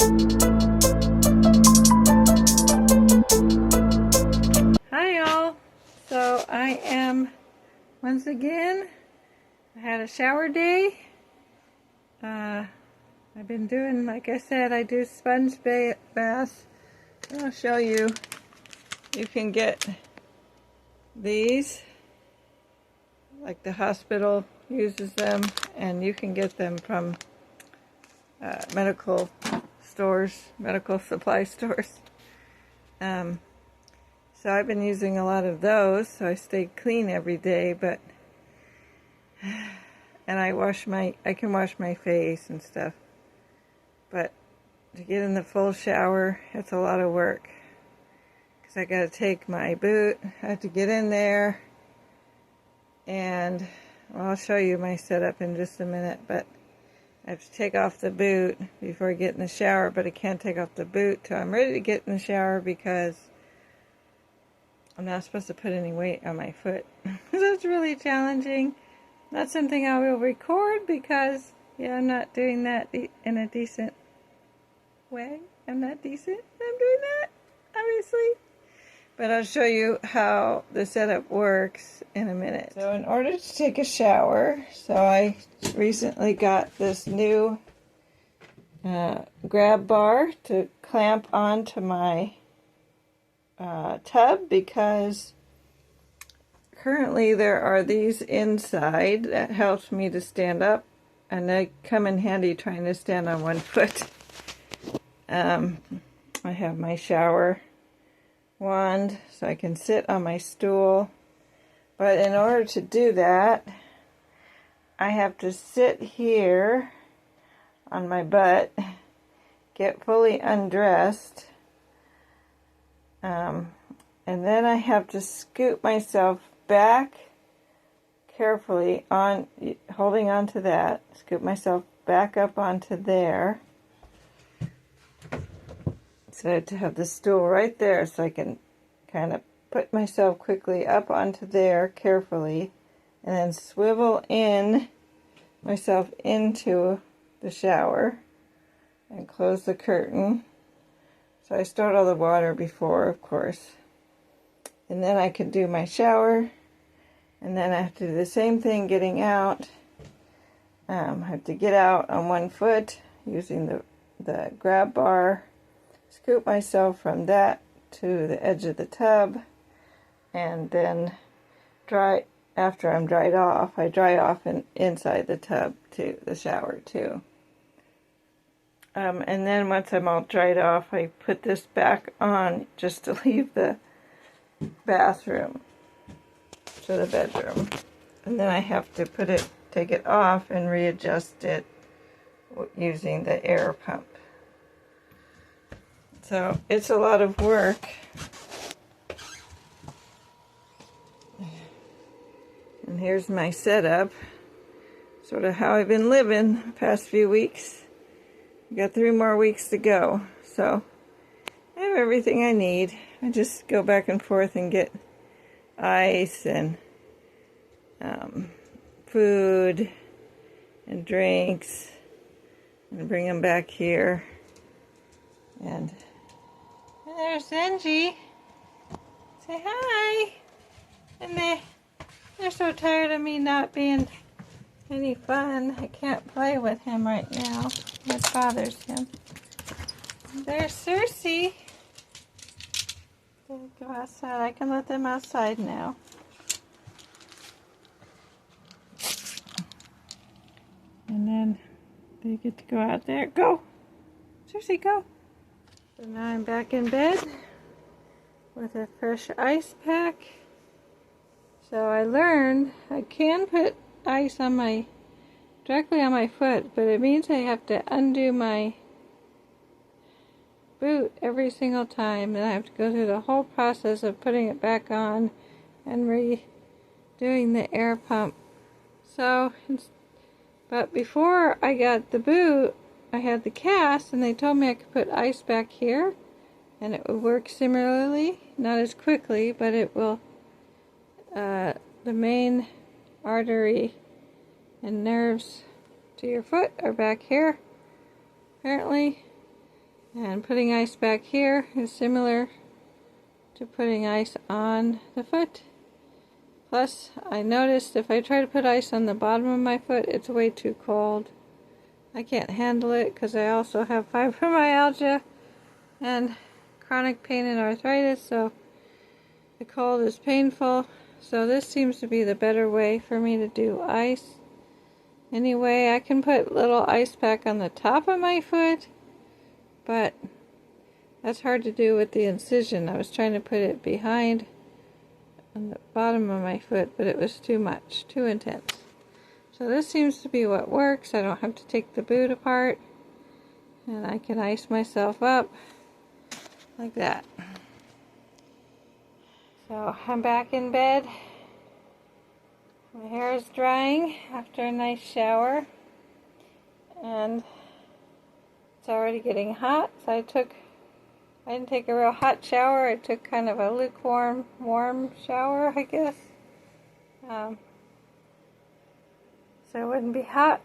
Hi y'all. So I am once again, I had a shower day. I've been doing, like I said, I do sponge baths. I'll show you. You can get these, like the hospital uses them, and you can get them from medical stores, medical supply stores. So I've been using a lot of those, so I stay clean every day, and I can wash my face and stuff, but to get in the full shower, it's a lot of work, because I gotta take my boot, I have to get in there, and well, I'll show you my setup in just a minute, but I have to take off the boot before I get in the shower, but I can't take off the boot till I'm ready to get in the shower, because I'm not supposed to put any weight on my foot. That's really challenging. Not something I will record because, yeah, I'm not doing that in a decent way. I'm not decent. I'm doing that, obviously. But I'll show you how the setup works in a minute. So in order to take a shower, so I recently got this new grab bar to clamp onto my tub, because currently there are these inside that helps me to stand up, and they come in handy trying to stand on one foot. I have my shower wand so I can sit on my stool, but in order to do that I have to sit here on my butt, get fully undressed, and then I have to scoop myself back carefully, holding onto that, scoop myself back up onto there, so to have the stool right there so I can kind of put myself quickly up onto there carefully, and then swivel in myself into the shower and close the curtain. So I start all the water before, of course. And then I can do my shower. And then I have to do the same thing getting out. I have to get out on one foot using the grab bar. Scoop myself from that to the edge of the tub. And then after I'm dried off, I dry off inside the tub to the shower too. And then once I'm all dried off, I put this back on just to leave the bathroom to the bedroom. And then I have to take it off and readjust it using the air pump. So it's a lot of work. And here's my setup, sort of how I've been living the past few weeks. I've got 3 more weeks to go, so I have everything I need. I just go back and forth and get ice and food and drinks and bring them back here. And there's Zenji. Say hi. And they're so tired of me not being any fun. I can't play with him right now. That bothers him. There's Cersei. They go outside. I can let them outside now. And then they get to go out there. Go! Cersei, go! So now I'm back in bed with a fresh ice pack. So I learned I can put ice on directly on my foot, but it means I have to undo my boot every single time, and I have to go through the whole process of putting it back on and redoing the air pump. So, but before I got the boot, I had the cast, and they told me I could put ice back here, and it would work similarly, not as quickly, but it will, the main artery and nerves to your foot are back here, apparently, And putting ice back here is similar to putting ice on the foot. Plus, I noticed if I try to put ice on the bottom of my foot, it's way too cold. I can't handle it because I also have fibromyalgia and chronic pain and arthritis, so the cold is painful. So this seems to be the better way for me to do ice. Anyway, I can put little ice pack on the top of my foot, but that's hard to do with the incision. I was trying to put it behind on the bottom of my foot, but it was too much, too intense. So this seems to be what works. I don't have to take the boot apart, and I can ice myself up like that. So I'm back in bed. My hair is drying after a nice shower, and it's already getting hot. So I didn't take a real hot shower. I took kind of a lukewarm, warm shower, I guess. So it wouldn't be hot.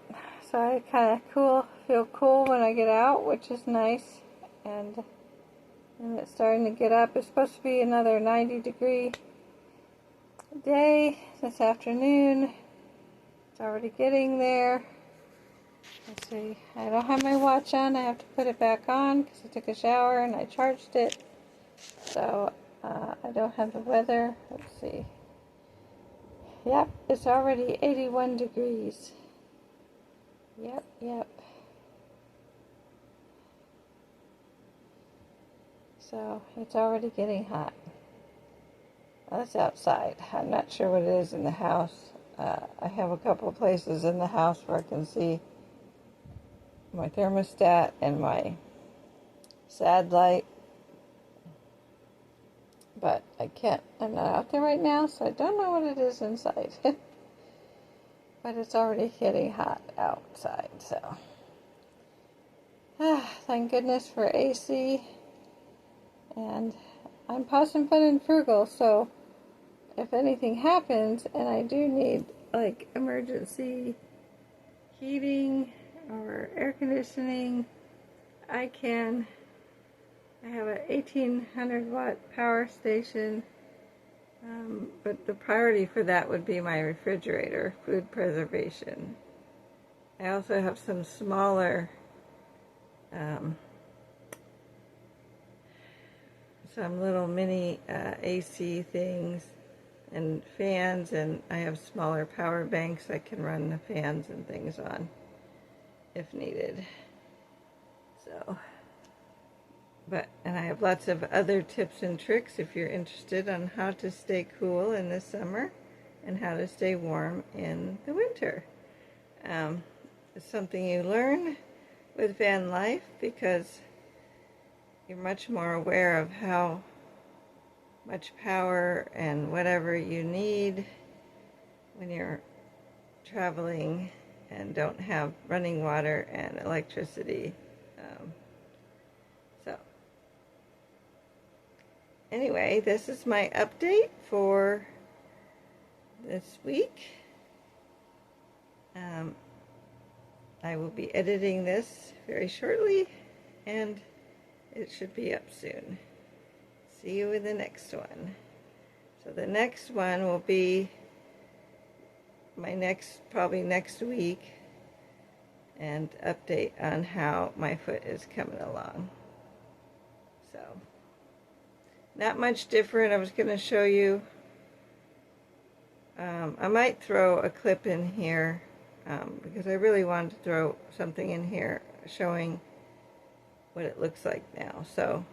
So I kind of feel cool when I get out, which is nice. And it's starting to get up. It's supposed to be another 90-degree day this afternoon. It's already getting there. Let's see. I don't have my watch on. I have to put it back on because I took a shower and I charged it. So I don't have the weather. Let's see. Yep, it's already 81 degrees. Yep. So it's already getting hot. Well, that's outside. I'm not sure what it is in the house. I have a couple of places in the house where I can see my thermostat and my SAD light. But I'm not out there right now, so I don't know what it is inside. But it's already getting hot outside, so. Thank goodness for AC. And I'm Pawsom Fun and Frugal, so if anything happens and I do need like emergency heating or air conditioning, I have an 1800 watt power station, but the priority for that would be my refrigerator, food preservation. I also have some smaller some little mini AC things and fans, and I have smaller power banks I can run the fans and things on if needed. So, and I have lots of other tips and tricks if you're interested on how to stay cool in the summer and how to stay warm in the winter. It's something you learn with van life because you're much more aware of how much power and whatever you need when you're traveling and don't have running water and electricity. So anyway, this is my update for this week. I will be editing this very shortly, and it should be up soon. See you in the next one. So the next one will be probably next week, and update on how my foot is coming along. So, not much different. I was going to show you, I might throw a clip in here, because I really wanted to throw something in here showing what it looks like now. So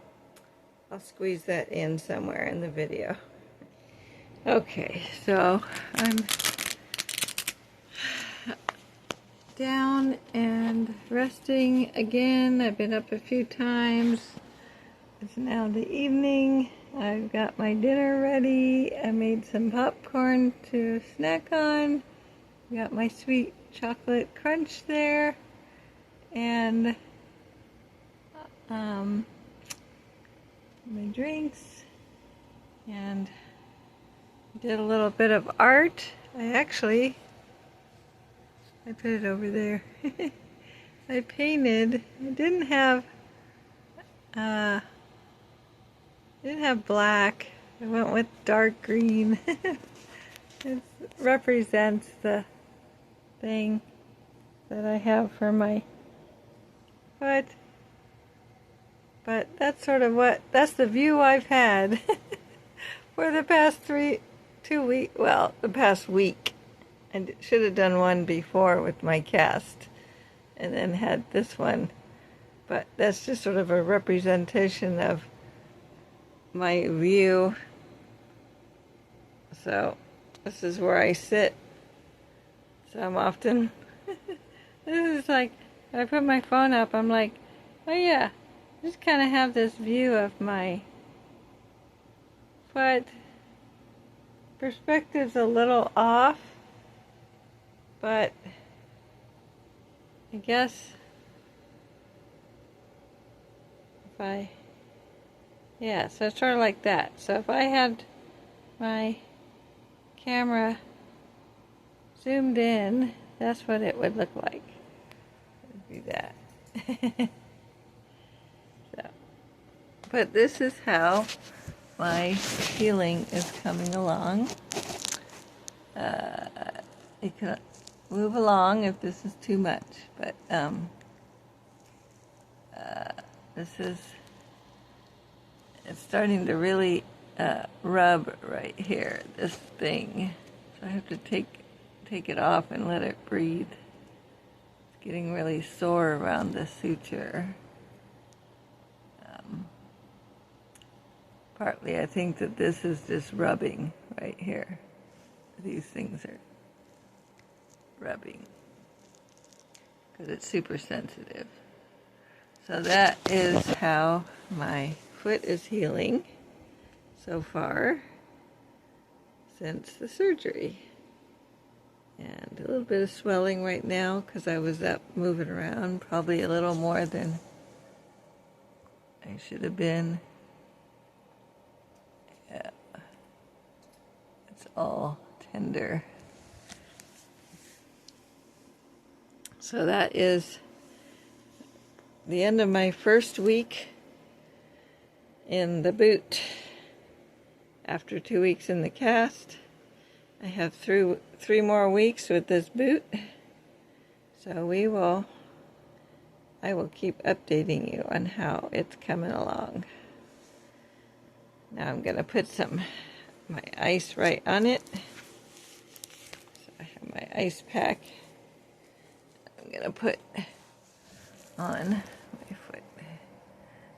I'll squeeze that in somewhere in the video. Okay, so I'm down and resting again. I've been up a few times. It's now the evening. I've got my dinner ready. I made some popcorn to snack on. Got my sweet chocolate crunch there, and my drinks, and did a little bit of art. I put it over there. I painted. I didn't have didn't have black. I went with dark green. It represents the thing that I have for my foot. But that's sort of that's the view I've had for the past 2 weeks, well, the past week. I should have done one before with my cast and then had this one. But that's just sort of a representation of my view. So this is where I sit. So I'm often, this is like, when I put my phone up, I'm like, oh yeah, just kind of have this view of my foot. Perspective's a little off, but I guess yeah, so it's sort of like that. So if I had my camera zoomed in, that's what it would look like. It'd be that. So, but this is how my healing is coming along. It can move along if this is too much, but it's starting to really rub right here, this thing. So I have to take it off and let it breathe. It's getting really sore around the suture. Partly I think that this is just rubbing right here. These things are rubbing because it's super sensitive. So that is how my foot is healing so far since the surgery. And a little bit of swelling right now because I was up moving around, probably a little more than I should have been. Yeah, it's all tender. So that is the end of my first week in the boot. After 2 weeks in the cast, I have three more weeks with this boot. So I will keep updating you on how it's coming along. Now I'm going to put my ice right on it. So I have my ice pack. I'm going to put on my foot.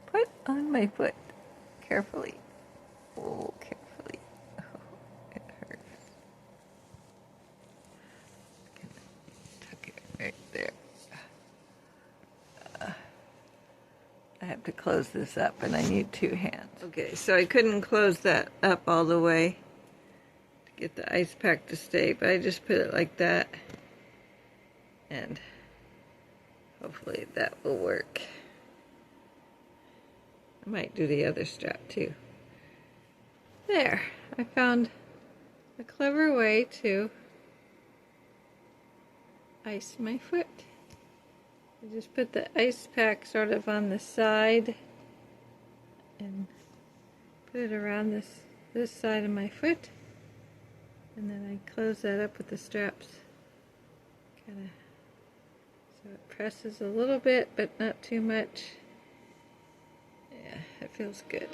Put on my foot carefully. Oh, carefully. Oh, it hurts. Tuck it right there. I have to close this up and I need 2 hands. Okay, so I couldn't close that up all the way to get the ice pack to stay, but I just put it like that and hopefully that will work. I might do the other strap too. There, I found a clever way to ice my foot. I just put the ice pack sort of on the side and put it around this side of my foot, and then I close that up with the straps, kind of, so it presses a little bit but not too much. Yeah, it feels good.